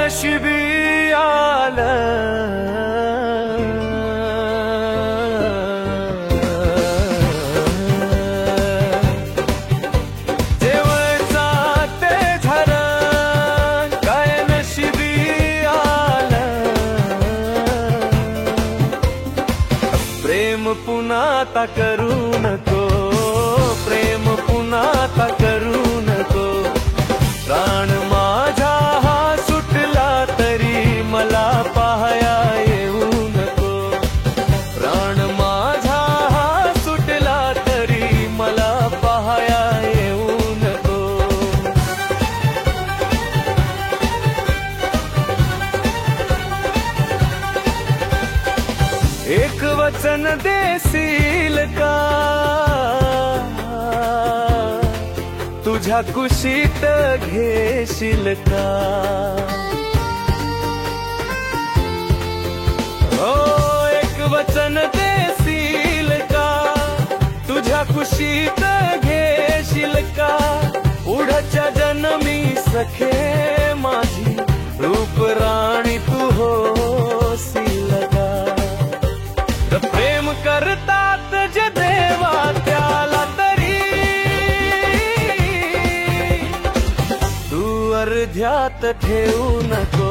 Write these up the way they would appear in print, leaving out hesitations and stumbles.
नशिबी आलं जेवचा ते झालं काय नशिबी आलं प्रेम पुन्हा आता करू नको प्रेम पुन्हा आता करू नको प्राण माझा हा सुटला तरी मला पाहाया येऊ नको प्राण माझा हा सुटला तरी मला पाहाया येऊ नको एक वचन देशील का तुझ्या कुशीत घेशील का हो एक वचन देशील का तुझ्या कुशीत घेशील का पुढच्या जन्मी सखे माझी रूप राणी तू होशील का प्रेम करतात जे देवा त्याला अर्ध्यात ठेवू नको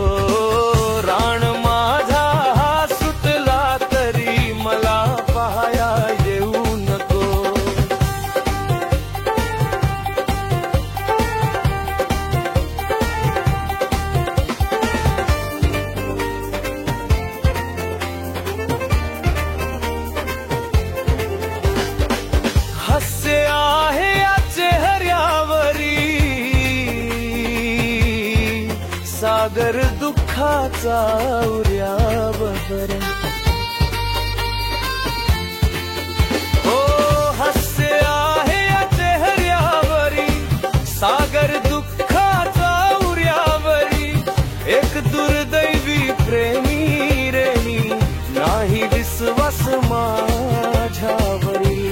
राण माझा हा सुटला तरी मला पाहाया येऊ नको हास्य आहे या चेहऱ्यावरी सागर दुःखाचा उर्यावर हो हास्य आहे या चेहऱ्यावरी सागर दुःखाचा उर्यावरी एक दुर्दैवी प्रेमी रे मी नाही विश्वास माझ्यावरी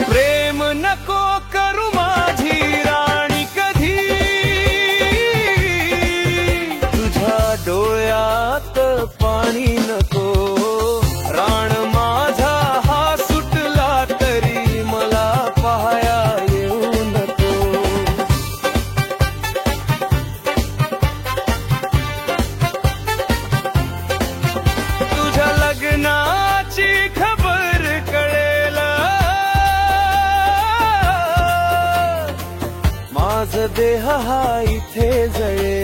प्रेम नको करू माझी राणी कधी डोळ्यात पाणी नको राण माझा हा सुटला तरी मला पाहाया येऊ नको तुझ्या लग्नाची खबर कळेल माझ देह हा इथे जळेल